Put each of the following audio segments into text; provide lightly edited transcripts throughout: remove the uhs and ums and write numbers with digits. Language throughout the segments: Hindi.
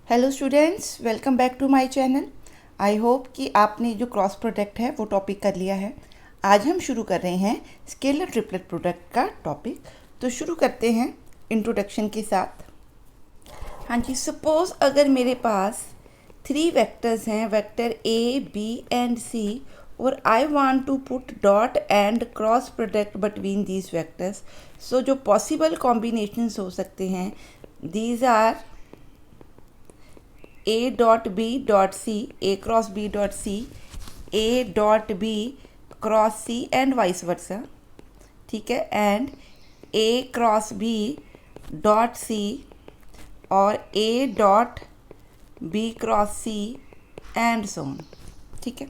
Hello students, welcome back to my channel. I hope कि आपने जो क्रॉस प्रोडक्ट है वो टॉपिक कर लिया है। आज हम शुरू कर रहे हैं स्केलर ट्रिपलेट प्रोडक्ट का टॉपिक। तो शुरू करते हैं इंट्रोडक्शन के साथ। हाँ जी, सपोज़ अगर मेरे पास 3 वेक्टर्स हैं, vector A B and C, और I want to put dot and cross product between these vectors. So जो पॉसिबल कॉम्बिनेशंस हो सकते हैं, these are a dot b dot c, a cross b dot c, a dot b cross c and vice versa, ठीक है, and a cross b dot c और a dot b cross c and so on, ठीक है।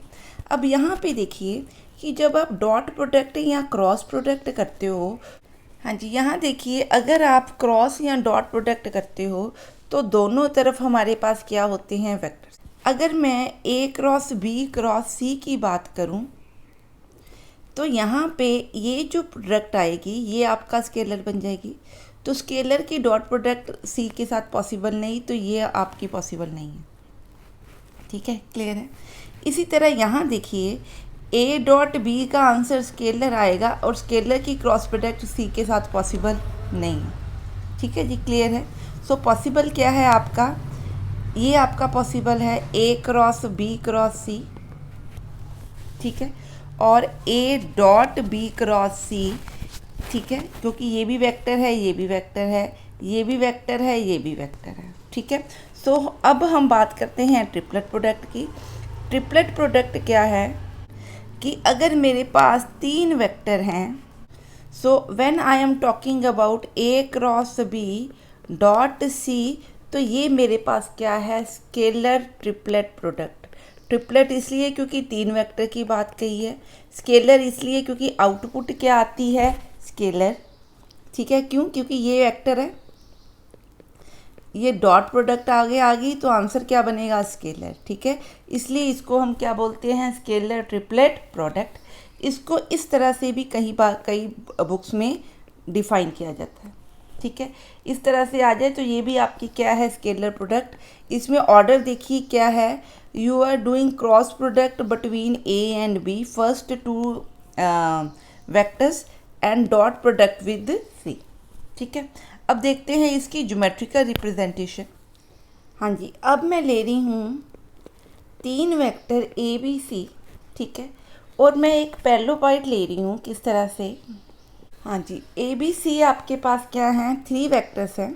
अब यहाँ पे देखिए कि जब आप डॉट प्रोडक्ट या क्रॉस प्रोडक्ट करते हो, हाँ जी, यहाँ देखिए अगर आप क्रॉस या डॉट प्रोडक्ट करते हो तो दोनों तरफ हमारे पास क्या होते हैं, वेक्टर्स। अगर मैं ए क्रॉस बी क्रॉस सी की बात करूँ तो यहाँ पे ये जो प्रोडक्ट आएगी ये आपका स्केलर बन जाएगी। तो स्केलर की डॉट प्रोडक्ट सी के साथ पॉसिबल नहीं, तो ये आपकी पॉसिबल नहीं है, ठीक है, क्लियर है। इसी तरह यहाँ देखिए ए डॉट बी का आंसर स्केलर आएगा और स्केलर की क्रॉस प्रोडक्ट सी के साथ पॉसिबल नहीं है, ठीक है जी, क्लियर है। सो पॉसिबल क्या है आपका, ये आपका पॉसिबल है A cross B cross C, ठीक है, और ए डॉट बी क्रॉस सी, ठीक है, क्योंकि ये भी वेक्टर है, ये भी वेक्टर है, ये भी वेक्टर है, ये भी वेक्टर है, ठीक है। सो अब हम बात करते हैं ट्रिपलेट प्रोडक्ट की। ट्रिपलेट प्रोडक्ट क्या है कि अगर मेरे पास 3 वेक्टर हैं, so when I am talking about A cross B dot C, तो ये मेरे पास क्या है, स्केलर ट्रिपलेट प्रोडक्ट। ट्रिपलेट इसलिए क्योंकि 3 वेक्टर की बात कही है, स्केलर इसलिए क्योंकि आउटपुट क्या आती है, स्केलर, ठीक है। क्यों? क्योंकि ये वेक्टर है, ये डॉट प्रोडक्ट आगे आ गई तो आंसर क्या बनेगा, स्केलर, ठीक है। इसलिए इसको हम क्या बोलते हैं, स्केलर ट्रिपलेट प्रोडक्ट। इसको इस तरह से भी कई बुक्स में डिफाइन किया जाता है, ठीक है। इस तरह से आ जाए तो ये भी आपकी क्या है, स्केलर प्रोडक्ट। इसमें ऑर्डर देखिए क्या है, you are doing cross product between A and B, first 2 vectors and dot product with C, ठीक है। अब देखते हैं इसकी ज्योमेट्रिकल रिप्रेजेंटेशन। हाँ जी, अब मैं ले रही हूँ 3 वेक्टर ए बी सी, ठीक है, और मैं एक पैरेललोपाइड ले रही हूँ, किस तरह से, हाँ जी, ए बी सी आपके पास क्या हैं, 3 वेक्टर्स हैं,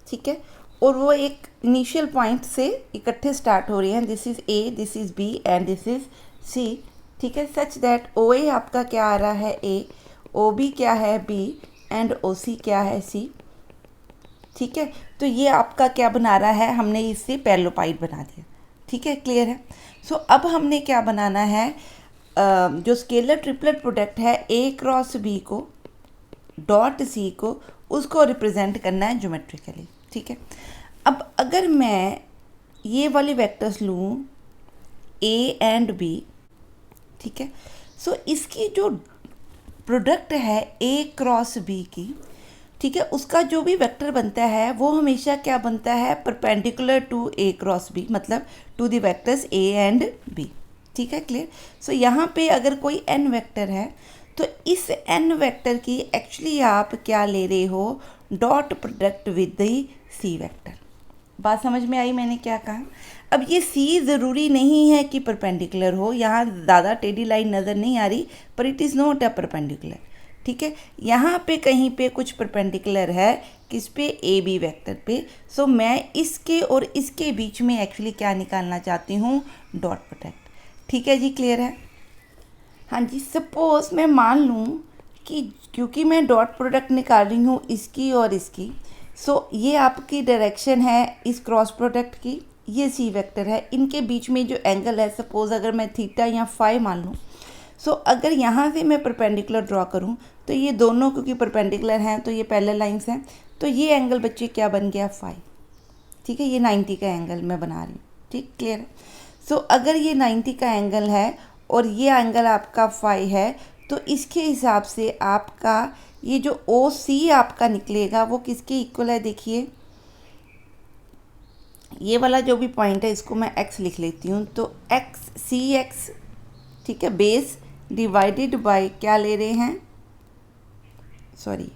ठीक है, और वो एक इनिशियल पॉइंट से इकट्ठे स्टार्ट हो रहे हैं, this is A, this is B and this is C, ठीक है। सच दैट ओ ए आपका क्या आ रहा है, ए, ओ बी क्या है, बी, एंड ओ सी क्या है, सी, ठीक है। तो ये आपका क्या बना रहा है, हमने इससे पैरेललोपाइड बना दिया, ठीक है, क्लियर है। सो अब हमने क्या बनाना है, जो स्केलर ट्रिपलेट प्रोडक्ट है, ए क्रॉस बी को डॉट सी को, उसको रिप्रेजेंट करना है ज्योमेट्रिकली, ठीक है। अब अगर मैं ये वाले वेक्टर्स लूँ ए एंड बी, ठीक है, सो इसकी जो प्रोडक्ट है ए क्रॉस बी की, ठीक है, उसका जो भी वेक्टर बनता है वो हमेशा क्या बनता है, perpendicular to A cross B, मतलब to the vectors A and B, ठीक है, क्लियर। सो यहाँ पे अगर कोई एन वेक्टर है तो इस एन वेक्टर की एक्चुअली आप क्या ले रहे हो, dot product with the C vector. बात समझ में आई मैंने क्या कहा। अब ये सी ज़रूरी नहीं है कि परपेंडिकुलर हो, यहाँ ज़्यादा टेढ़ी लाइन नज़र नहीं आ रही, पर it is not a perpendicular, ठीक है। यहाँ पे कहीं पे कुछ परपेंडिकुलर है, किस पे, ए बी वेक्टर पे। सो मैं इसके और इसके बीच में एक्चुअली क्या निकालना चाहती हूँ, डॉट प्रोडक्ट, ठीक है जी, क्लियर है। हाँ जी, सपोज़ मैं मान लूँ कि क्योंकि मैं डॉट प्रोडक्ट निकाल रही हूँ इसकी और इसकी, सो ये आपकी डायरेक्शन है इस क्रॉस प्रोडक्ट की, ये सी वेक्टर है, इनके बीच में जो एंगल है, सपोज़ अगर मैं थीटा या फाई मान लूँ, सो अगर यहाँ से मैं परपेंडिकुलर ड्रॉ करूँ तो ये दोनों क्योंकि परपेंडिकुलर हैं तो ये पैरेलल लाइंस हैं, तो ये एंगल बच्चे क्या बन गया, फाई, ठीक है, ये 90 का एंगल मैं बना रही हूँ, ठीक, क्लियर है। सो अगर ये 90 का एंगल है और ये एंगल आपका फाई है, तो इसके हिसाब से आपका ये जो ओ सी आपका निकलेगा वो किसके इक्वल है, देखिए ये वाला जो भी पॉइंट है इसको मैं x लिख लेती हूँ। तो x Cx, ठीक है, बेस डिवाइडेड बाय क्या ले रहे हैं, sorry,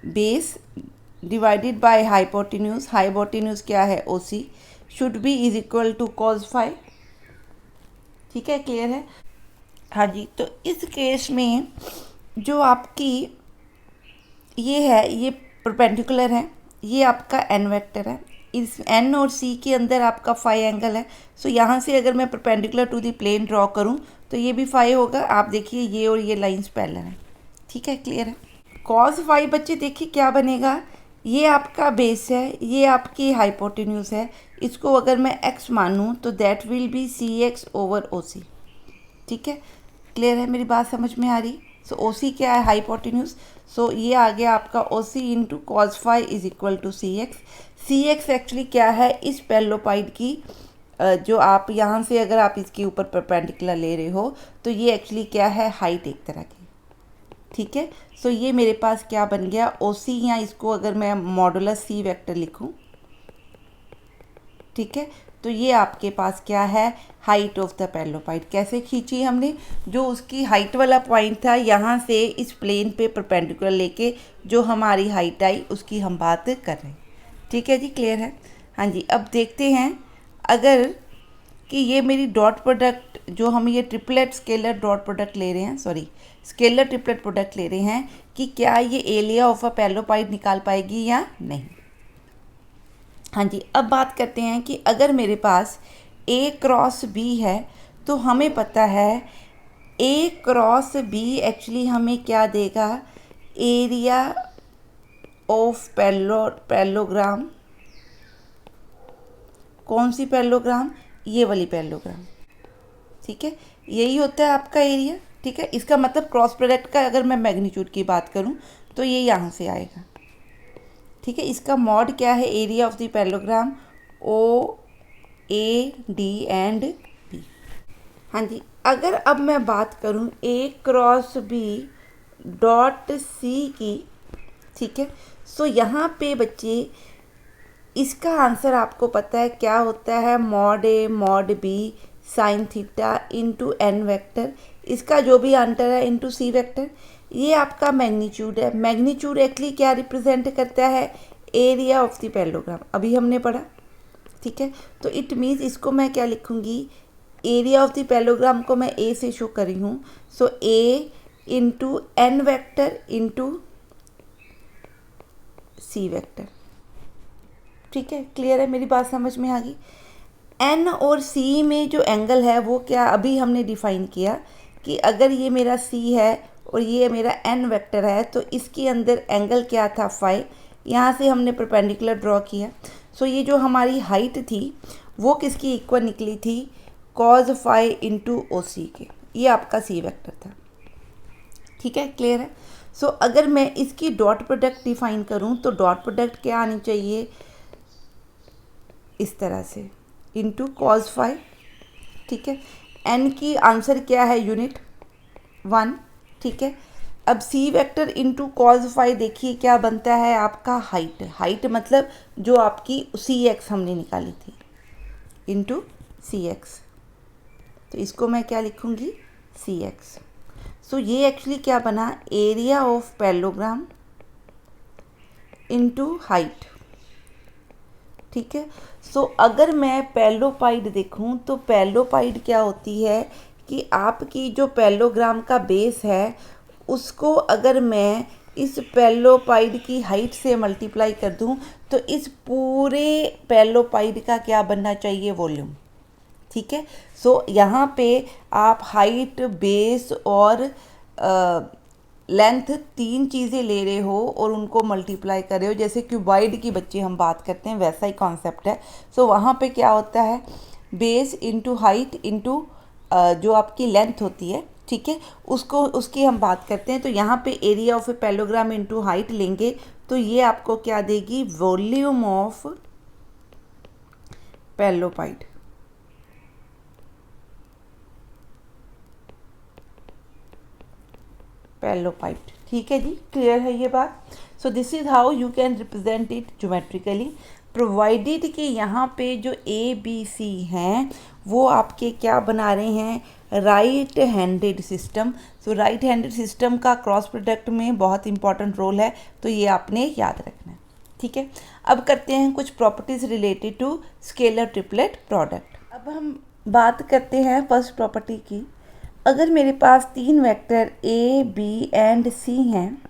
base divided by hypotenuse, hypotenuse क्या है OC, should be is equal to cos phi. ठीक है, क्लियर है। हाँ जी, तो इस केस में जो आपकी ये है, ये परपेंडिकुलर है, ये आपका n वेक्टर है, इस n और c के अंदर आपका फाई एंगल है। सो यहाँ से अगर मैं perpendicular to the plane draw करूँ तो ये भी फाई होगा। आप देखिए ये और ये लाइंस पैरेलल हैं। ठीक है, क्लियर है। कॉस फाई बच्चे देखिए क्या बनेगा, ये आपका बेस है, ये आपकी हाइपोटेन्यूज है, इसको अगर मैं x मानूँ तो that will B Cx over OC। ठीक है, क्लियर है, मेरी बात समझ में आ रही। सो OC क्या है, हाइपोटेन्यूज। सो ये आ गया आपका OC into cos phi is equal to CX। CX actually क्या है, इस पैरेललोपाइड की जो आप यहाँ से अगर आप इसके ऊपर परपेंडिकुलर ले रहे हो तो ये एक्चुअली क्या है, हाइट एक तरह की। ठीक है, सो ये मेरे पास क्या बन गया OC, या इसको अगर मैं मॉडुलस C वेक्टर लिखूँ, ठीक है, तो ये आपके पास क्या है, हाइट ऑफ द पैरेललोपाइड। कैसे खींची हमने, जो उसकी हाइट वाला पॉइंट था यहाँ से इस प्लेन पे परपेंडिकुलर लेके जो हमारी हाइट आई उसकी हम बात कर रहे हैं। ठीक है जी, क्लियर है। हाँ जी, अब देखते हैं अगर कि ये मेरी डॉट प्रोडक्ट जो हम ये ट्रिपलेट स्केलर डॉट प्रोडक्ट ले रहे हैं, सॉरी स्केलर ट्रिपलेट प्रोडक्ट ले रहे हैं, कि क्या ये एरिया ऑफ अ पैरेललोपाइड निकाल पाएगी या नहीं। हाँ जी, अब बात करते हैं कि अगर मेरे पास A क्रॉस B है तो हमें पता है A क्रॉस B एक्चुअली हमें क्या देगा, एरिया ऑफ पैरेललोग्राम। कौन सी पैरेललोग्राम, ये वाली पैरेललोग्राम। ठीक है, यही होता है आपका एरिया। ठीक है, इसका मतलब क्रॉस प्रोडक्ट का अगर मैं मैग्नीट्यूड की बात करूं तो ये यहाँ से आएगा। ठीक है, इसका मॉड क्या है, area of the parallelogram OAD and B। हाँ जी, अगर अब मैं बात करूं A cross B dot C की, ठीक है, सो यहाँ पे बच्चे इसका आंसर आपको पता है क्या होता है, mod A mod B sine theta into n vector, इसका जो भी आंसर है इंटू C वेक्टर। ये आपका मैग्नीट्यूड है। मैग्नीट्यूड एक्चुअली क्या रिप्रेजेंट करता है, एरिया ऑफ द पैरेललोग्राम, अभी हमने पढ़ा। ठीक है, तो इट मीन्स इसको मैं क्या लिखूंगी, एरिया ऑफ द पैरेललोग्राम को मैं A से शो कर रही हूँ। सो A into n vector into C vector. ठीक है, क्लियर है, मेरी बात समझ में आ गई। n और C में जो एंगल है वो क्या अभी हमने डिफाइन किया कि अगर ये मेरा C है और ये मेरा n वेक्टर है तो इसके अंदर एंगल क्या था, फाई। यहाँ से हमने परपेंडिकुलर ड्रॉ किया। सो ये जो हमारी हाइट थी वो किसकी इक्वल निकली थी, कॉज फाई इंटू OC के। ये आपका C वेक्टर था। ठीक है, क्लियर है। सो अगर मैं इसकी डॉट प्रोडक्ट डिफाइन करूँ तो डॉट प्रोडक्ट क्या आनी चाहिए, इस तरह से, इंटू कॉज फाई। ठीक है, n की आंसर क्या है, यूनिट 1। ठीक है, अब C vector into cos phi देखिए क्या बनता है आपका, हाइट। हाइट मतलब जो आपकी CX हमने निकाली थी इंटू CX, तो इसको मैं क्या लिखूँगी, CX। सो ये एक्चुअली क्या बना, area of parallelogram into height. ठीक है, सो अगर मैं पैरेललोपाइड देखूं तो पैरेललोपाइड क्या होती है कि आपकी जो पैरेललोग्राम का बेस है उसको अगर मैं इस पैरेललोपाइड की हाइट से मल्टीप्लाई कर दूं तो इस पूरे पैरेललोपाइड का क्या बनना चाहिए, वॉल्यूम। ठीक है, सो यहाँ पे आप हाइट, बेस और लेंथ 3 चीज़ें ले रहे हो और उनको मल्टीप्लाई कर रहे हो, जैसे क्यूबाइड की बच्चे हम बात करते हैं वैसा ही कॉन्सेप्ट है। सो वहाँ पे क्या होता है, बेस इंटू हाइट इंटू जो आपकी लेंथ होती है, ठीक है, उसको उसकी हम बात करते हैं। तो यहाँ पे area of a parallelogram into height लेंगे तो ये आपको क्या देगी, वॉल्यूम ऑफ पैरेललोपाइड। पैरेललोपाइड। ठीक है जी, क्लियर है ये बात। सो this is how you can represent it geometrically. Provided कि यहाँ पे जो ए बी सी हैं वो आपके क्या बना रहे हैं, राइट हैंडेड सिस्टम। सो राइट हैंडेड सिस्टम का क्रॉस प्रोडक्ट में बहुत इंपॉर्टेंट रोल है, तो ये आपने याद रखना है। ठीक है, अब करते हैं कुछ properties related to scalar triplet product. अब हम बात करते हैं फर्स्ट प्रॉपर्टी की। अगर मेरे पास 3 vector A B and C हैं,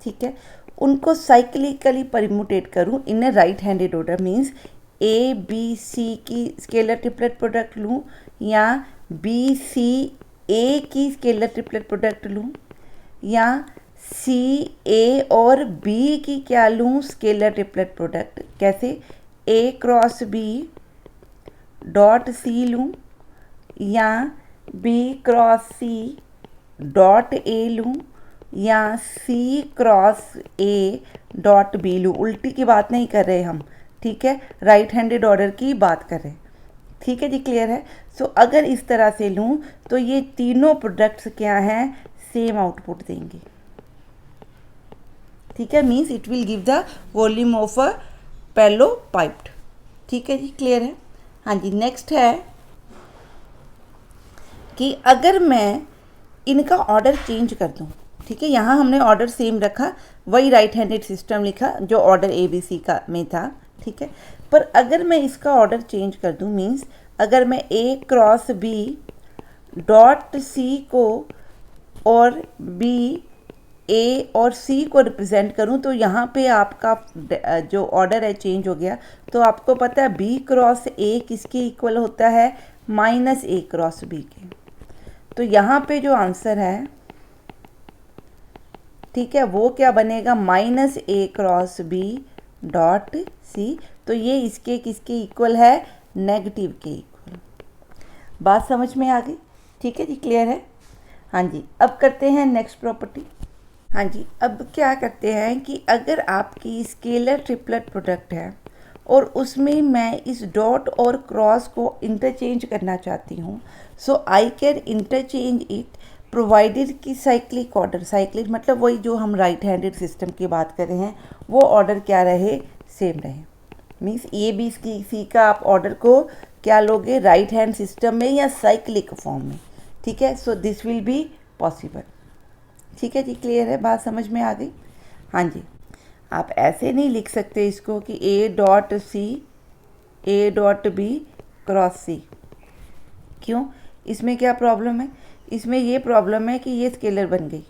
ठीक है, उनको साइक्लिकली परम्यूटेट करूं in a right handed order, means A B C की स्केलर ट्रिपलेट प्रोडक्ट लूं या बी सी ए की स्केलर ट्रिपलेट प्रोडक्ट लूं या सी ए और बी की क्या लूं स्केलर ट्रिपलेट प्रोडक्ट। कैसे, A cross B dot C लूं या B cross C dot A लूं या C cross A dot B लूँ। उल्टी की बात नहीं कर रहे हम, ठीक है, राइट हैंडेड ऑर्डर की बात कर रहे हैं। ठीक है जी, क्लियर है। सो अगर इस तरह से लूँ तो ये तीनों प्रोडक्ट्स क्या हैं, सेम आउटपुट देंगे। ठीक है, means it will give the volume of a पैलो पाइप्ड। ठीक है जी, क्लियर है। हाँ जी, नेक्स्ट है कि अगर मैं इनका ऑर्डर चेंज कर दूँ, ठीक है, यहाँ हमने ऑर्डर सेम रखा, वही राइट हैंडेड सिस्टम लिखा जो ऑर्डर ए बी सी का में था, ठीक है, पर अगर मैं इसका ऑर्डर चेंज कर दूँ, मीन्स अगर मैं ए क्रॉस बी डॉट सी को और बी ए और सी को रिप्रेजेंट करूं, तो यहाँ पे आपका जो ऑर्डर है चेंज हो गया। तो आपको पता है बी क्रॉस ए किसके इक्वल होता है, माइनस ए क्रॉस बी के। तो यहाँ पे जो आंसर है, ठीक है, वो क्या बनेगा, माइनस ए क्रॉस बी डॉट सी। तो ये इसके किसके इक्वल है, नेगेटिव के इक्वल। बात समझ में आ गई। ठीक है जी, क्लियर है। हाँ जी, अब करते हैं नेक्स्ट प्रॉपर्टी। हाँ जी, अब क्या करते हैं कि अगर आपकी स्केलर ट्रिपलेट प्रोडक्ट है और उसमें मैं इस डॉट और क्रॉस को इंटरचेंज करना चाहती हूँ, so I can interchange it provided की साइक्लिक ऑर्डर, साइक्लिक मतलब वही जो हम राइट हैंडेड सिस्टम की बात कर रहे हैं, वो ऑर्डर क्या रहे, सेम रहे। मीन्स ए बी सी का आप ऑर्डर को क्या लोगे, राइट हैंड सिस्टम में या साइक्लिक फॉर्म में। ठीक है, so this will be possible. ठीक है जी, क्लियर है, बात समझ में आ गई। हाँ जी, आप ऐसे नहीं लिख सकते इसको कि A dot C A dot B cross C. क्यों, इसमें क्या प्रॉब्लम है, इसमें ये प्रॉब्लम है कि ये स्केलर बन गई।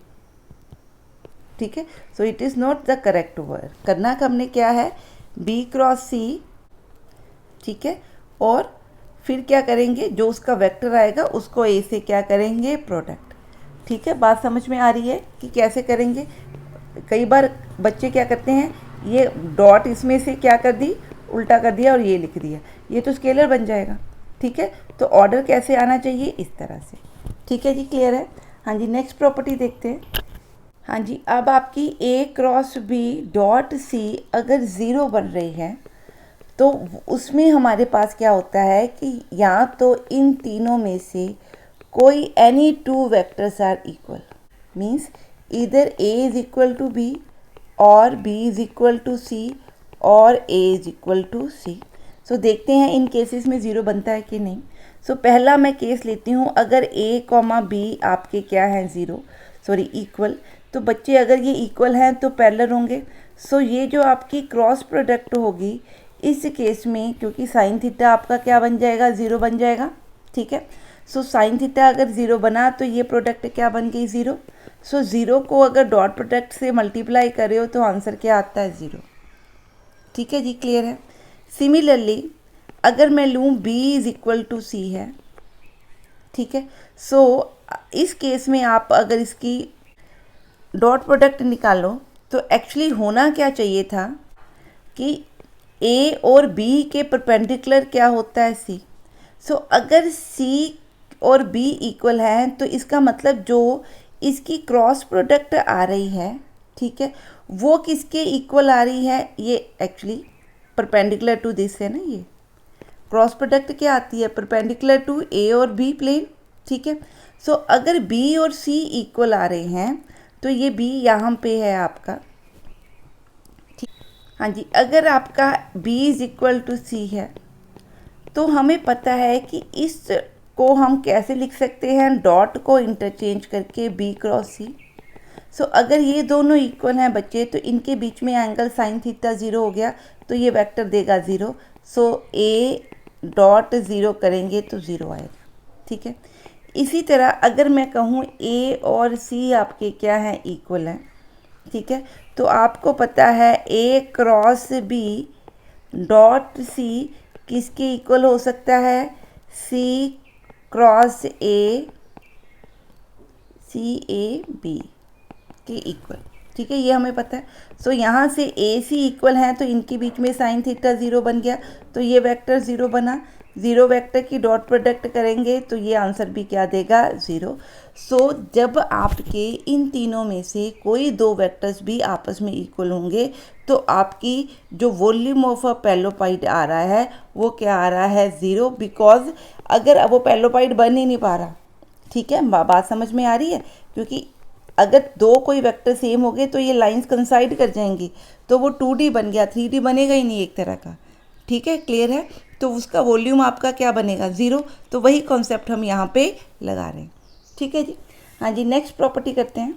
ठीक है, so it is not the correct word. करना का हमने क्या है, बी क्रॉस सी, ठीक है, और फिर क्या करेंगे, जो उसका वेक्टर आएगा उसको ए से क्या करेंगे, प्रोडक्ट। ठीक है, बात समझ में आ रही है कि कैसे करेंगे। कई बार बच्चे क्या करते हैं, ये डॉट इसमें से क्या कर दी, उल्टा कर दिया और ये लिख दिया, ये तो स्केलर बन जाएगा। ठीक है, तो ऑर्डर कैसे आना चाहिए, इस तरह से। ठीक है जी, क्लियर है। हाँ जी, नेक्स्ट प्रॉपर्टी देखते हैं। हाँ जी, अब आपकी ए क्रॉस बी डॉट सी अगर ज़ीरो बन रही है तो उसमें हमारे पास क्या होता है कि या तो इन तीनों में से कोई any two vectors are equal, means इधर A is equal to B और B is equal to C और A is equal to C. So देखते हैं इन केसेस में ज़ीरो बनता है कि नहीं। सो पहला मैं केस लेती हूँ, अगर ए कॉमा बी आपके क्या हैं, ज़ीरो, सॉरी इक्वल, तो बच्चे अगर ये इक्वल हैं तो पैरेलल होंगे। सो ये जो आपकी क्रॉस प्रोडक्ट होगी इस केस में, क्योंकि साइन थीटा आपका क्या बन जाएगा, ज़ीरो बन जाएगा। ठीक है, सो साइन थीटा अगर ज़ीरो बना तो ये प्रोडक्ट क्या बन गई, ज़ीरो। सो ज़ीरो को अगर डॉट प्रोडक्ट से मल्टीप्लाई करे हो तो आंसर क्या आता है, ज़ीरो। ठीक है जी, क्लियर है। सिमिलरली अगर मैं लूँ b इज़ इक्वल टू सी है, ठीक है, सो इस केस में आप अगर इसकी डॉट प्रोडक्ट निकालो तो एक्चुअली होना क्या चाहिए था कि a और b के परपेंडिकुलर क्या होता है, c। सो अगर c और b इक्वल हैं तो इसका मतलब जो इसकी क्रॉस प्रोडक्ट आ रही है, ठीक है, वो किसके इक्वल आ रही है, ये एक्चुअली परपेंडिकुलर टू दिस है ना। ये क्रॉस प्रोडक्ट क्या आती है, परपेंडिकुलर टू ए और बी प्लेन। ठीक है, सो अगर b और c इक्वल आ रहे हैं तो ये b यहाँ पे है आपका। ठीक, हाँ जी, अगर आपका b इज इक्वल टू सी है तो हमें पता है कि इस को हम कैसे लिख सकते हैं, डॉट को इंटरचेंज करके b क्रॉस सी। सो अगर ये दोनों इक्वल हैं बच्चे तो इनके बीच में एंगल साइन थीटा 0 हो गया तो ये वेक्टर देगा 0। सो a डॉट 0 करेंगे तो 0 आएगा। ठीक है, इसी तरह अगर मैं कहूँ a और c आपके क्या हैं, इक्वल हैं। ठीक है, तो आपको पता है a cross b dot c किसके इक्वल हो सकता है, c क्रॉस a, b के इक्वल। ठीक है, ये हमें पता है। सो यहाँ से ए सी इक्वल हैं तो इनके बीच में साइन थीटा 0 बन गया तो ये वेक्टर 0 बना। 0 वेक्टर की डॉट प्रोडक्ट करेंगे तो ये आंसर भी क्या देगा, 0। सो जब आपके इन तीनों में से कोई दो वेक्टर्स भी आपस में इक्वल होंगे तो आपकी जो वॉल्यूम ऑफ अ पैलोपाइड आ रहा है वो क्या आ रहा है, 0। बिकॉज अगर वो पैलोपाइड बन ही नहीं पा रहा। ठीक है, बात समझ में आ रही है, क्योंकि अगर दो कोई वेक्टर सेम हो गए तो ये लाइंस कंसाइड कर जाएंगी तो वो 2D बन गया, 3D बनेगा ही नहीं एक तरह का। ठीक है, क्लियर है। तो उसका वॉल्यूम आपका क्या बनेगा, 0। तो वही कॉन्सेप्ट हम यहाँ पे लगा रहे हैं। ठीक है जी। हाँ जी, नेक्स्ट प्रॉपर्टी करते हैं।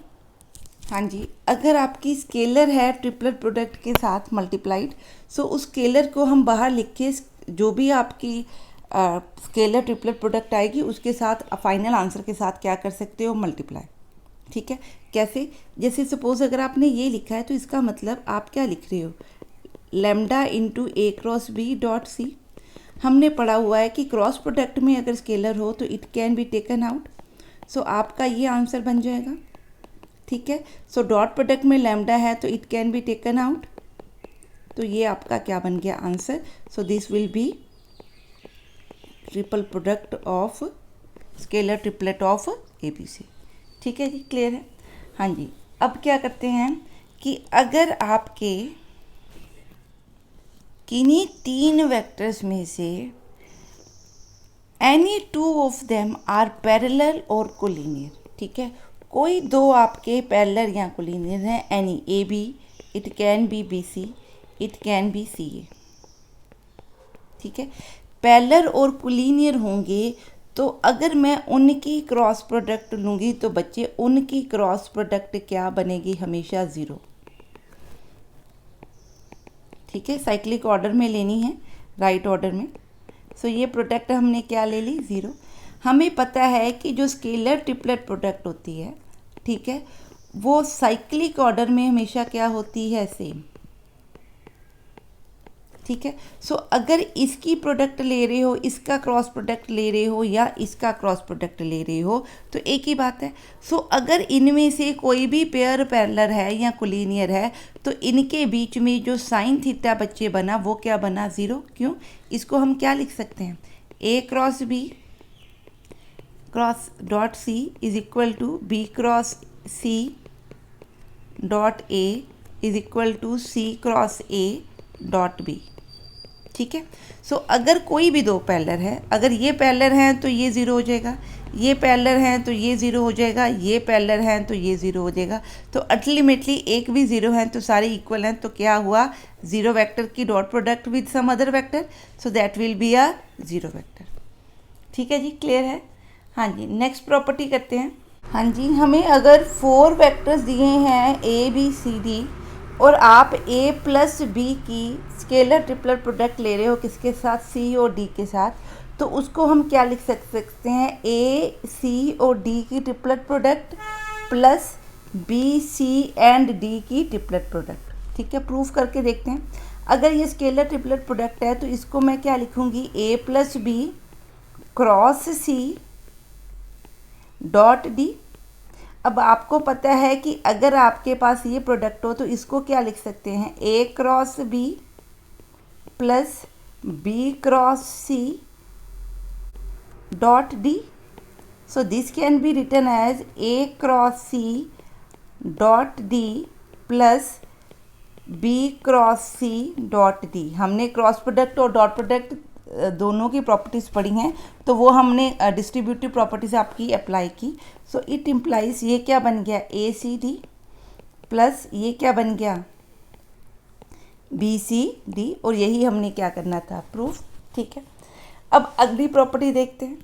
हाँ जी, अगर आपकी स्केलर है ट्रिपलेट प्रोडक्ट के साथ मल्टीप्लाइड, सो उस स्केलर को हम बाहर लिख के जो भी आपकी स्केलर ट्रिपलेट प्रोडक्ट आएगी उसके साथ फाइनल आंसर के साथ क्या कर सकते हो, मल्टीप्लाई। ठीक है, कैसे, जैसे सपोज अगर आपने ये लिखा है तो इसका मतलब आप क्या लिख रहे हो, लेमडा इंटू ए क्रॉस बी डॉट सी। हमने पढ़ा हुआ है कि क्रॉस प्रोडक्ट में अगर स्केलर हो तो it can be taken out. So आपका ये आंसर बन जाएगा। ठीक है, सो डॉट प्रोडक्ट में लेमडा है तो it can be taken out, तो ये आपका क्या बन गया answer. So this will be triple product of scalar triplet of ABC। ठीक है जी, क्लियर है। हाँ जी, अब क्या करते हैं कि अगर आपके किन्हीं 3 वेक्टर्स में से any 2 of them are parallel और कोलिनियर। ठीक है, कोई दो आपके पैरेलल या कोलिनियर हैं, any AB, it can be BC, it can be CA। ठीक है, पैरेलल और कोलिनियर होंगे तो अगर मैं उनकी क्रॉस प्रोडक्ट लूँगी तो बच्चे उनकी क्रॉस प्रोडक्ट क्या बनेगी, हमेशा 0। ठीक है, साइक्लिक ऑर्डर में लेनी है, राइट ऑर्डर में। सो ये प्रोडक्ट हमने क्या ले ली, 0। हमें पता है कि जो स्केलर ट्रिपलेट प्रोडक्ट होती है, ठीक है, वो साइक्लिक ऑर्डर में हमेशा क्या होती है, सेम। ठीक है, सो अगर इसकी प्रोडक्ट ले रहे हो, इसका क्रॉस प्रोडक्ट ले रहे हो या इसका क्रॉस प्रोडक्ट ले रहे हो तो एक ही बात है। सो अगर इनमें से कोई भी पेयर पैरेलल है या कोलिनियर है तो इनके बीच में जो साइन थीटा बच्चे बना वो क्या बना, 0। क्यों, इसको हम क्या लिख सकते हैं, A cross B cross dot C is equal to B cross C dot A is equal to C cross A dot B। ठीक है, सो अगर कोई भी दो पैरेलल है, अगर ये पैरेलल हैं तो ये 0 हो जाएगा, ये पैरेलल हैं तो ये 0 हो जाएगा, ये पैरेलल हैं तो ये 0 हो जाएगा। तो अल्टीमेटली एक भी 0 हैं तो सारे इक्वल हैं, तो क्या हुआ, 0 वेक्टर की dot product with some other vector, so that will be a 0 vector. ठीक है जी, क्लियर है। हाँ जी, नेक्स्ट प्रॉपर्टी करते हैं। हाँ जी, हमें अगर 4 वेक्टर्स दिए हैं ABCD और आप A प्लस B की स्केलर ट्रिपलेट प्रोडक्ट ले रहे हो किसके साथ, C और D के साथ, तो उसको हम क्या लिख सकते हैं, A C और D की triplet product plus B C and D की ट्रिपलेट प्रोडक्ट। ठीक है, प्रूफ करके देखते हैं। अगर ये स्केलर ट्रिपलेट प्रोडक्ट है तो इसको मैं क्या लिखूंगी, A plus B cross C dot D। अब आपको पता है कि अगर आपके पास ये प्रोडक्ट हो तो इसको क्या लिख सकते हैं, A cross B plus B cross C dot D। So this can be written as A cross C dot D plus B cross C dot D। हमने क्रॉस प्रोडक्ट और डॉट प्रोडक्ट दोनों की प्रॉपर्टीज़ पढ़ी हैं तो वो हमने डिस्ट्रीब्यूटिव प्रॉपर्टीज़ आपकी अप्लाई की। सो इट इम्प्लाइज ये क्या बन गया, ACD प्लस ये क्या बन गया, बी सी डी, और यही हमने क्या करना था, प्रूफ। ठीक है, अब अगली प्रॉपर्टी देखते हैं।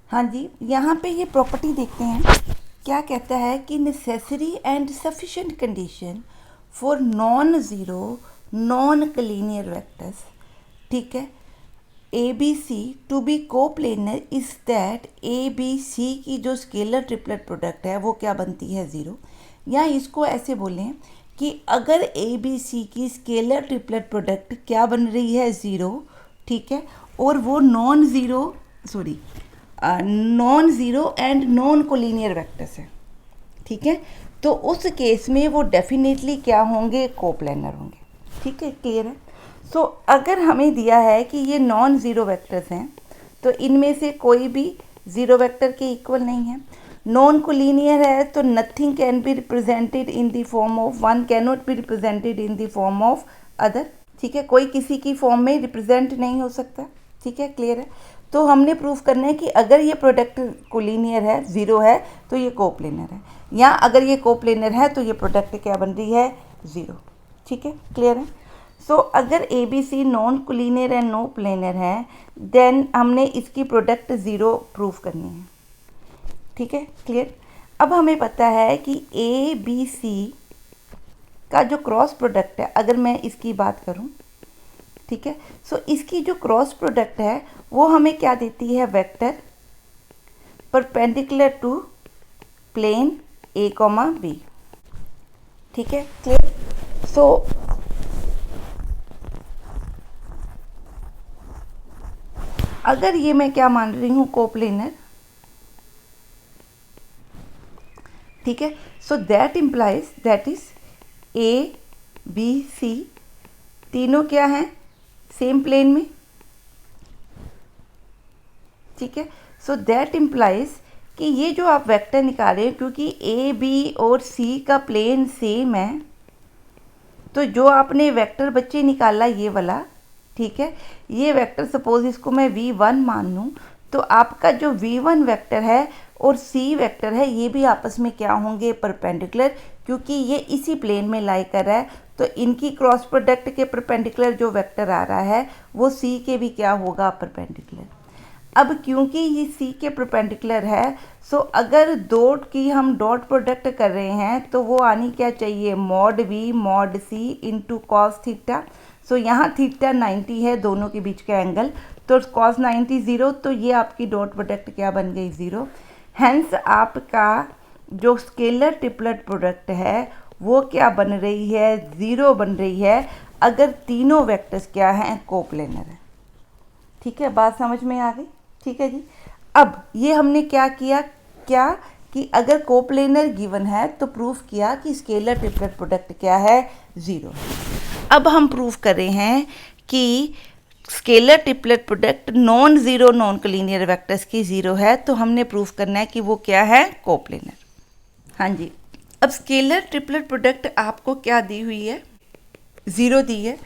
हाँ जी, यहाँ पे ये प्रॉपर्टी देखते हैं, क्या कहता है कि necessary and sufficient condition for non zero non collinear vectors, ठीक है, A B C to be coplanar is that A B C की जो स्केलर ट्रिपलेट प्रोडक्ट है वो क्या बनती है, ज़ीरो। या इसको ऐसे बोलें कि अगर ए बी सी की स्केलर ट्रिपलेट प्रोडक्ट क्या बन रही है, ज़ीरो, ठीक है, और वो non zero and non collinear vectors है, ठीक है, तो उस केस में वो डेफिनेटली क्या होंगे, कोप्लेनर होंगे। ठीक है, क्लियर है। सो अगर हमें दिया है कि ये नॉन ज़ीरो वेक्टर्स हैं तो इनमें से कोई भी ज़ीरो वेक्टर के इक्वल नहीं है। नॉन कोलिनियर है तो nothing can be represented in the form of one, can not be represented in the form of other. ठीक है, कोई किसी की फॉर्म में रिप्रेजेंट नहीं हो सकता। ठीक है, क्लियर है। तो हमने प्रूफ करना है कि अगर ये प्रोडक्ट कोलिनियर है, ज़ीरो है, तो ये कोप्लेनर है, या अगर ये कोप्लेनर है तो ये प्रोडक्ट क्या बन रही है, ज़ीरो। ठीक है, क्लियर है। सो अगर A B C non collinear and no planar है, देन हमने इसकी प्रोडक्ट ज़ीरो प्रूफ करनी है। ठीक है, क्लियर। अब हमें पता है कि ए बी सी का जो क्रॉस प्रोडक्ट है, अगर मैं इसकी बात करूं, ठीक है, सो इसकी जो क्रॉस प्रोडक्ट है वो हमें क्या देती है, vector perpendicular to plane A comma B. ठीक है, क्लियर। सो अगर ये मैं क्या मान रही हूँ, कोप्लेनर, ठीक है, so that implies that is A B C तीनों क्या हैं, सेम प्लेन में। ठीक है, सो दैट इम्प्लाइज कि ये जो आप वेक्टर निकाले हैं, क्योंकि ए बी और सी का प्लेन सेम है, तो जो आपने वेक्टर बच्चे निकाला ये वाला, ठीक है, ये वेक्टर सपोज इसको मैं v1 मान लूँ, तो आपका जो v1 वेक्टर है और c वेक्टर है ये भी आपस में क्या होंगे, परपेंडिकुलर, क्योंकि ये इसी प्लेन में लाई कर रहा है, तो इनकी क्रॉस प्रोडक्ट के परपेंडिकुलर जो वेक्टर आ रहा है वो c के भी क्या होगा, परपेंडिकुलर। अब क्योंकि ये c के परपेंडिकुलर है, सो अगर दो की हम डॉट प्रोडक्ट कर रहे हैं तो वो आनी क्या चाहिए, mod v mod c into cos theta. So यहाँ थीटा 90 है दोनों के बीच का एंगल, तो कॉस 90 ज़ीरो, तो ये आपकी डॉट प्रोडक्ट क्या बन गई, ज़ीरो। हैंस आपका जो स्केलर ट्रिपलेट प्रोडक्ट है वो क्या बन रही है, ज़ीरो बन रही है, अगर तीनों वेक्टर्स क्या हैं, कोप्लेनर है। ठीक है, बात समझ में आ गई। ठीक है जी। अब ये हमने क्या किया, क्या कि अगर कोप्लेनर गिवन है तो प्रूफ किया कि स्केलर ट्रिपलेट प्रोडक्ट क्या है, ज़ीरो। अब हम प्रूफ कर रहे हैं कि scalar triplet product non zero non collinear vectors की ज़ीरो है, तो हमने प्रूफ करना है कि वो क्या है, कोप्लेनर। हाँ जी, अब स्केलर ट्रिपलेट प्रोडक्ट आपको क्या दी हुई है, ज़ीरो दी है,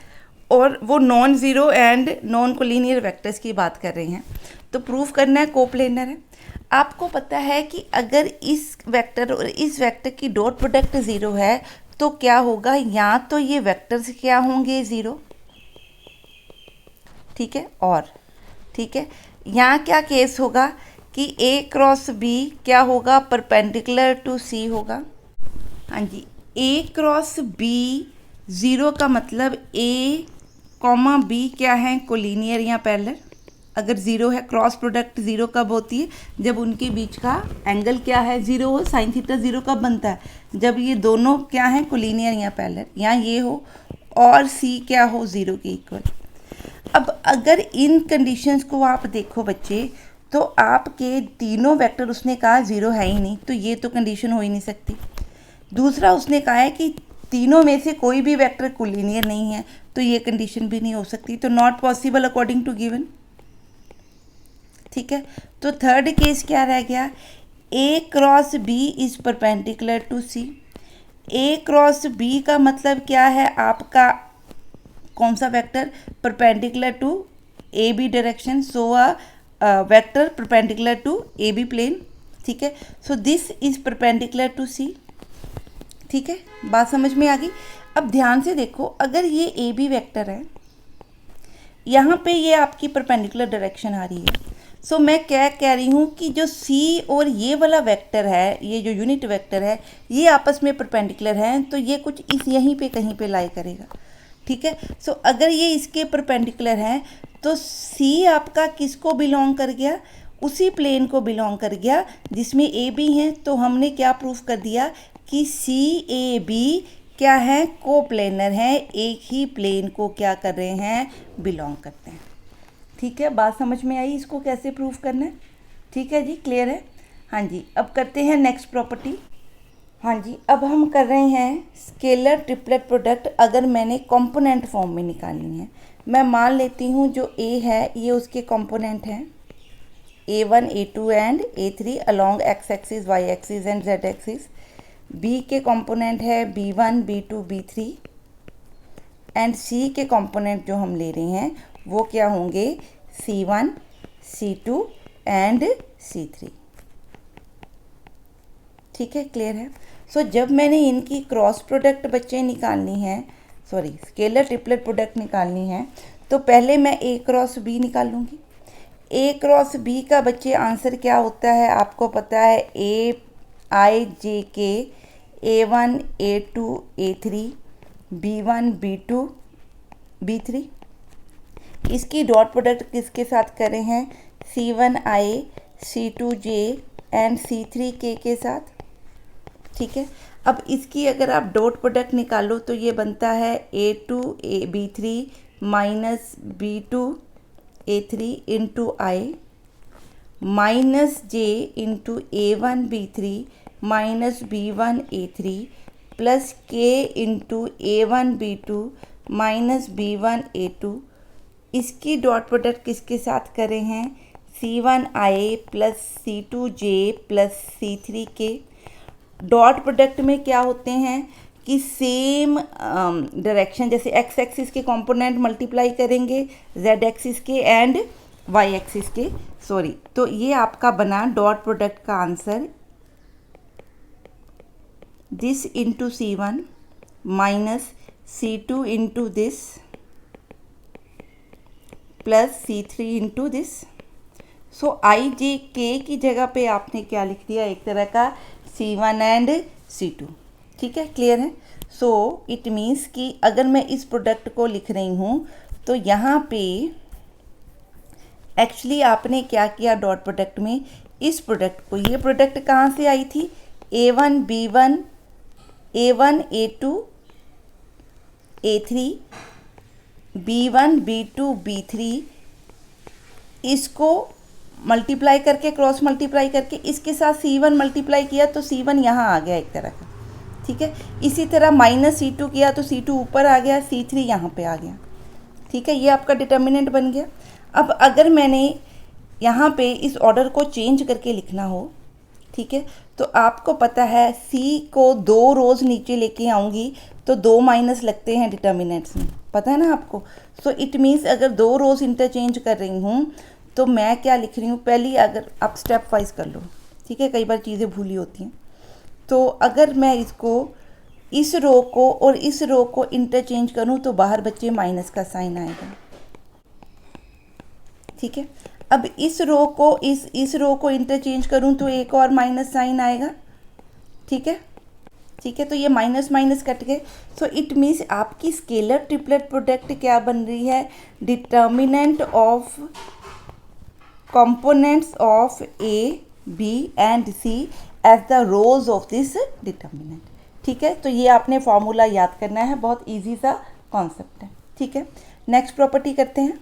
और वो non zero and non collinear vectors की बात कर रहे हैं, तो प्रूफ करना है कोप्लेनर है। आपको पता है कि अगर इस वेक्टर और इस वेक्टर की डॉट प्रोडक्ट ज़ीरो है तो क्या होगा, या तो ये वेक्टर्स क्या होंगे, ज़ीरो, ठीक है, और ठीक है, यहाँ क्या केस होगा कि a क्रॉस b क्या होगा, परपेंडिकुलर टू c होगा। हाँ जी, a क्रॉस b ज़ीरो का मतलब a कॉमा b क्या है, कोलिनियर या पैरेलल। अगर ज़ीरो है, क्रॉस प्रोडक्ट ज़ीरो कब होती है, जब उनके बीच का एंगल क्या है, ज़ीरो हो। साइन थीटा ज़ीरो कब बनता है, जब ये दोनों क्या हैं, कोलिनियर या पैरेलल, या ये हो और c क्या हो, ज़ीरो के इक्वल। अब अगर इन कंडीशंस को आप देखो बच्चे, तो आपके तीनों वेक्टर, उसने कहा ज़ीरो है ही नहीं, तो ये तो कंडीशन हो ही नहीं सकती। दूसरा उसने कहा है कि तीनों में से कोई भी वेक्टर कोलिनियर नहीं है, तो ये कंडीशन भी नहीं हो सकती, तो not possible according to given. ठीक है, तो थर्ड केस क्या रह गया, a cross b is perpendicular to c। a cross b का मतलब क्या है, आपका कौन सा vector, perpendicular to A B direction, so a vector perpendicular to A B plane. ठीक है, so this is perpendicular to C. ठीक है, बात समझ में आ गई। अब ध्यान से देखो, अगर ये ए बी वेक्टर है, यहाँ पे ये आपकी परपेंडिकुलर डायरेक्शन आ रही है, सो मैं क्या कह रही हूँ कि जो सी और ये वाला वेक्टर है, ये जो यूनिट वेक्टर है, ये आपस में परपेंडिकुलर हैं, तो ये कुछ इस यहीं पे कहीं पे लाई करेगा। ठीक है, सो अगर ये इसके परपेंडिकुलर हैं तो सी आपका किसको बिलोंग कर गया, उसी प्लेन को बिलोंग कर गया जिसमें ए बी हैं। तो हमने क्या प्रूफ कर दिया कि सी ए बी क्या है, कोप्लेनर हैं, एक ही प्लेन को क्या कर रहे हैं, बिलोंग करते हैं। ठीक है, बात समझ में आई, इसको कैसे प्रूफ करना है। ठीक है जी, क्लियर है। हाँ जी, अब करते हैं नेक्स्ट प्रॉपर्टी। हाँ जी, अब हम कर रहे हैं स्केलर ट्रिपलेट प्रोडक्ट। अगर मैंने कंपोनेंट फॉर्म में निकालनी है, मैं मान लेती हूँ जो ए है ये उसके कंपोनेंट हैं A1, A2 and A3 along X axis, Y axis and Z axis. B के कंपोनेंट है B1, B2, B3 एंड सी के कंपोनेंट जो हम ले रहे हैं वो क्या होंगे, C1, C2 एंड C3। ठीक है, क्लियर है। सो जब मैंने इनकी क्रॉस प्रोडक्ट बच्चे निकालनी है, सॉरी स्केलर ट्रिपलेट प्रोडक्ट निकालनी है, तो पहले मैं ए क्रॉस बी निकालूंगी। ए क्रॉस बी का बच्चे आंसर क्या होता है, आपको पता है, ए आई जे के A1, A2, A3, B1, B2, B3। इसकी डॉट प्रोडक्ट किसके साथ कर रहे हैं, C1I, C2J एंड C3K के साथ। ठीक है, अब इसकी अगर आप डॉट प्रोडक्ट निकालो तो ये बनता है A2 B3 minus B2 A3 into I minus J into A1 B3 minus B1 A3 plus K into A1 B2 minus B1 A2। इसकी डॉट प्रोडक्ट किसके साथ करें हैं, C1I plus C2J plus C3K। Dot product में क्या होते हैं कि सेम डायरेक्शन, जैसे एक्स एक्सिस के कंपोनेंट मल्टीप्लाई करेंगे जेड एक्सिस के एंड वाई एक्सिस के, सॉरी। तो ये आपका बना डॉट प्रोडक्ट का answer, this into C1 minus C2 into this plus C3 into this. So I J K की जगह पे आपने क्या लिख दिया, एक तरह का C1 एंड C2। ठीक है, क्लियर है। सो इट मीन्स कि अगर मैं इस प्रोडक्ट को लिख रही हूँ तो यहाँ पे एक्चुअली आपने क्या किया, डॉट प्रोडक्ट में इस प्रोडक्ट को, ये प्रोडक्ट कहाँ से आई थी, A1 B1 A1 A2 A3 B1 B2 B3, इसको मल्टीप्लाई करके, क्रॉस मल्टीप्लाई करके इसके साथ C1 मल्टीप्लाई किया तो C1 यहाँ आ गया एक तरह का। ठीक है, इसी तरह माइनस C2 किया तो C2 ऊपर आ गया, C3 यहाँ पे आ गया। ठीक है, ये आपका डिटर्मिनेंट बन गया। अब अगर मैंने यहाँ पे इस ऑर्डर को चेंज करके लिखना हो, ठीक है, तो आपको पता है C को 2 रोज़ नीचे लेके आऊँगी तो 2 माइनस लगते हैं डिटर्मिनेंट्स में, पता है ना आपको। सो इट मीन्स अगर 2 रोज़ इंटरचेंज कर रही हूँ तो मैं क्या लिख रही हूँ, पहली अगर आप स्टेप वाइज कर लो, ठीक है, कई बार चीज़ें भूली होती हैं। तो अगर मैं इसको, इस रो को और इस रो को इंटरचेंज करूँ तो बाहर बच्चे माइनस का साइन आएगा। ठीक है, अब इस रो को इस रो को इंटरचेंज करूँ तो एक और माइनस साइन आएगा। ठीक है, ठीक है, तो ये माइनस माइनस कट गए। सो इट मीन्स आपकी स्केलर ट्रिपलेट प्रोडक्ट क्या बन रही है, determinant of components of A, B and C as the rows of this determinant। ठीक है, तो ये आपने फॉर्मूला याद करना है, बहुत इजी सा कॉन्सेप्ट है। ठीक है, नेक्स्ट प्रॉपर्टी करते हैं।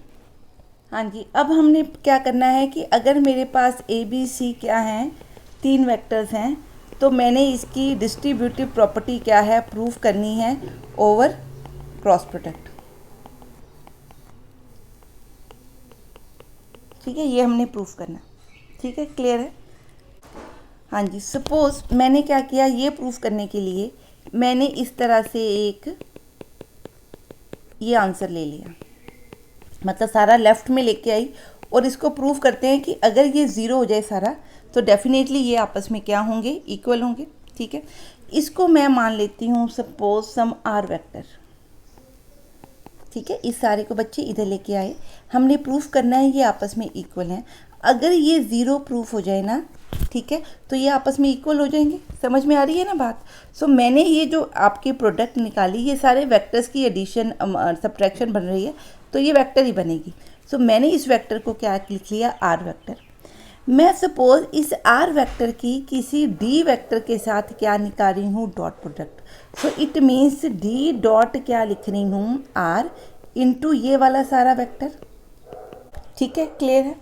हाँ जी, अब हमने क्या करना है कि अगर मेरे पास A B C क्या हैं, 3 वेक्टर्स हैं, तो मैंने इसकी डिस्ट्रीब्यूटिव प्रॉपर्टी क्या है, प्रूफ करनी है ओवर क्रॉस प्रोडक्ट। ठीक है, ये हमने प्रूफ करना। ठीक है, क्लियर है। हाँ जी, सपोज मैंने क्या किया, ये प्रूफ करने के लिए मैंने इस तरह से एक ये आंसर ले लिया, मतलब सारा लेफ़्ट में लेके आई, और इसको प्रूफ करते हैं कि अगर ये ज़ीरो हो जाए सारा तो डेफिनेटली ये आपस में क्या होंगे, इक्वल होंगे। ठीक है, इसको मैं मान लेती हूँ सपोज सम आर वेक्टर। ठीक है, इस सारे को बच्चे इधर लेके आए, हमने प्रूफ करना है ये आपस में इक्वल हैं। अगर ये ज़ीरो प्रूफ हो जाए ना, ठीक है, तो ये आपस में इक्वल हो जाएंगे। समझ में आ रही है ना बात। सो मैंने ये जो आपकी प्रोडक्ट निकाली, ये सारे वेक्टर्स की एडिशन सब्ट्रैक्शन बन रही है, तो ये वेक्टर ही बनेगी। सो मैंने इस वेक्टर को क्या लिख लिया, आर वेक्टर। मैं सपोज इस आर वेक्टर की किसी डी वेक्टर के साथ क्या निकाल रही हूँ, dot product. So it means D dot क्या लिख रही हूँ, आर इंटू ये वाला सारा वेक्टर। ठीक है, क्लियर है।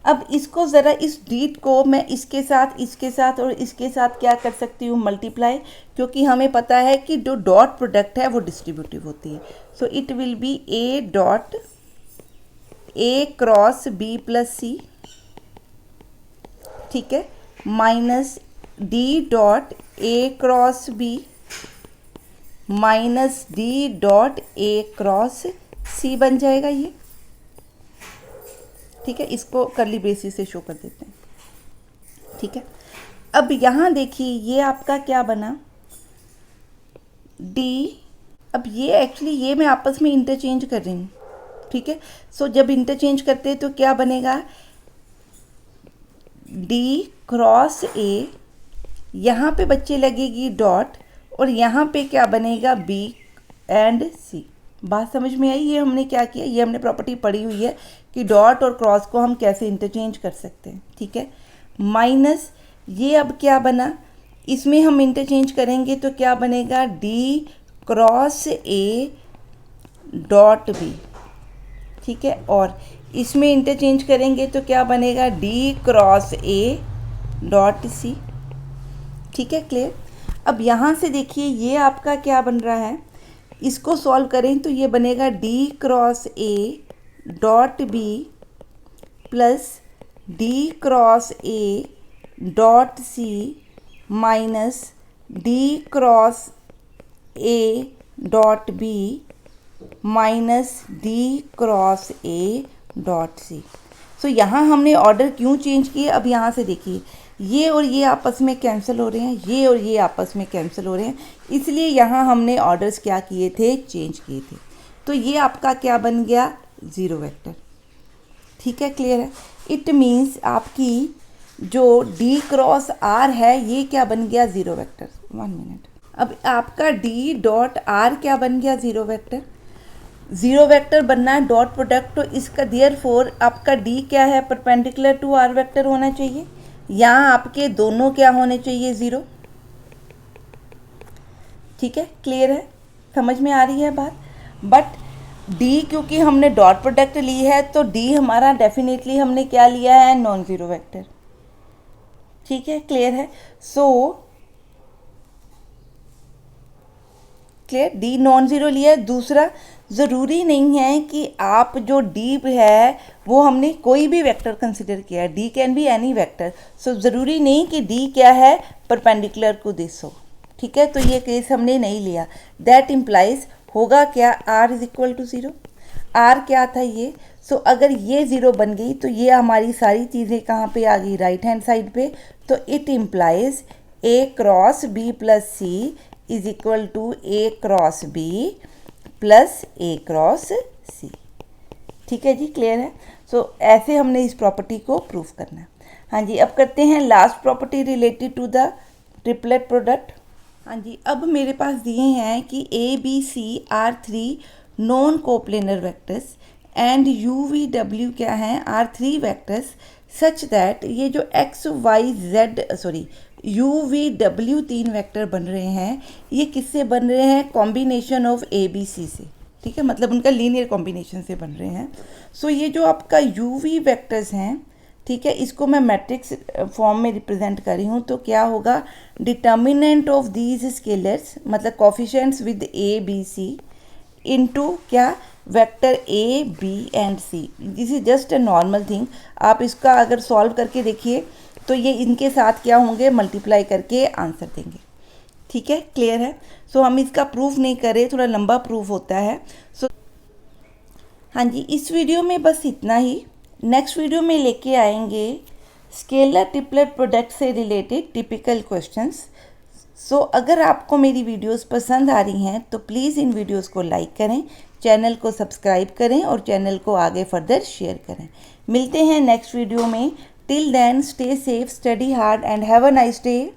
अब इसको ज़रा इस डीट को मैं इसके साथ और इसके साथ क्या कर सकती हूँ, मल्टीप्लाई, क्योंकि हमें पता है कि जो डॉट प्रोडक्ट है वो डिस्ट्रीब्यूटिव होती है। So it will be A dot A cross B plus C, ठीक है, minus D dot A cross B minus D dot A cross C बन जाएगा ये। ठीक है, इसको करली ब्रेसिस से शो कर देते हैं। ठीक है, अब यहाँ देखिए ये आपका क्या बना, डी। अब ये एक्चुअली ये मैं आपस में इंटरचेंज कर रही हूँ। ठीक है, सो जब इंटरचेंज करते हैं तो क्या बनेगा, डी क्रॉस ए, यहाँ पे बच्चे लगेगी डॉट, और यहाँ पे क्या बनेगा, बी एंड सी। बात समझ में आई। ये हमने क्या किया, ये हमने प्रॉपर्टी पढ़ी हुई है कि डॉट और क्रॉस को हम कैसे इंटरचेंज कर सकते हैं। ठीक है, माइनस ये अब क्या बना, इसमें हम इंटरचेंज करेंगे तो क्या बनेगा, D cross A dot B. ठीक है, और इसमें इंटरचेंज करेंगे तो क्या बनेगा, D cross A dot C. ठीक है, क्लियर। अब यहाँ से देखिए ये आपका क्या बन रहा है, इसको सॉल्व करें तो ये बनेगा D cross A dot B plus D cross A dot C minus D cross A dot B minus D cross A dot C. So यहाँ हमने ऑर्डर क्यों चेंज किए, अब यहाँ से देखिए ये और ये आपस में कैंसिल हो रहे हैं, ये और ये आपस में कैंसिल हो रहे हैं, इसलिए यहाँ हमने ऑर्डर्स क्या किए थे, चेंज किए थे। तो ये आपका क्या बन गया, ज़ीरो वेक्टर। ठीक है, क्लियर है। इट मीन्स आपकी जो डी क्रॉस आर है ये क्या बन गया, ज़ीरो वेक्टर। 1 मिनट। अब आपका डी डॉट आर क्या बन गया, ज़ीरो वेक्टर। ज़ीरो वेक्टर बनना है डॉट प्रोडक्ट, तो इसका देयरफॉर आपका डी क्या है, परपेंडिकुलर टू आर वेक्टर होना चाहिए। यहाँ आपके दोनों क्या होने चाहिए, ज़ीरो। ठीक है, क्लियर है, समझ में आ रही है बात। बट डी क्योंकि हमने डॉट प्रोडक्ट ली है तो डी हमारा डेफिनेटली हमने क्या लिया है, नॉन ज़ीरो वेक्टर। ठीक है, क्लियर है। So clear, D non zero लिया है। दूसरा, ज़रूरी नहीं है कि आप जो डी है वो हमने कोई भी वेक्टर कंसिडर किया है, D can be any vector. So ज़रूरी नहीं कि डी क्या है, परपेंडिकुलर टू दिस हो। ठीक है, तो ये केस हमने नहीं लिया। दैट इम्प्लाइज होगा क्या, R is equal to zero. R क्या था ये, सो अगर ये ज़ीरो बन गई तो ये हमारी सारी चीज़ें कहाँ पे आ गई, राइट हैंड साइड पे। तो it implies A cross B plus C is equal to A cross B plus A cross C. ठीक है जी, क्लियर है। सो ऐसे हमने इस प्रॉपर्टी को प्रूफ करना है। हाँ जी, अब करते हैं last property related to the triplet product. हाँ जी, अब मेरे पास दिए हैं कि A B C are 3 non coplanar vectors and U V W क्या हैं, आर 3 वेक्टर्स सच दैट ये जो X Y Z U V W 3 vector बन रहे हैं, ये किससे बन रहे हैं, combination of A B C से। ठीक है, मतलब उनका लीनियर कॉम्बिनेशन से बन रहे हैं। सो ये जो आपका यू वी वेक्टर्स हैं, ठीक है, इसको मैं मैट्रिक्स फॉर्म में रिप्रेजेंट कर रही हूँ। तो क्या होगा, डिटर्मिनेंट ऑफ दीज स्केलर्स मतलब coefficients with A B C into क्या, vector A B and C. This is just a normal thing. आप इसका अगर सॉल्व करके देखिए तो ये इनके साथ क्या होंगे, मल्टीप्लाई करके आंसर देंगे। ठीक है, क्लियर है। सो हम इसका प्रूफ नहीं करें, थोड़ा लंबा प्रूफ होता है। सो हाँ जी, इस वीडियो में बस इतना ही। नेक्स्ट वीडियो में लेके आएंगे स्केलर ट्रिपलेट प्रोडक्ट से रिलेटेड टिपिकल क्वेश्चंस। सो अगर आपको मेरी वीडियोस पसंद आ रही हैं तो प्लीज़ इन वीडियोस को लाइक करें, चैनल को सब्सक्राइब करें और चैनल को आगे फर्दर शेयर करें। मिलते हैं नेक्स्ट वीडियो में। Till then stay safe, study hard and have a nice day.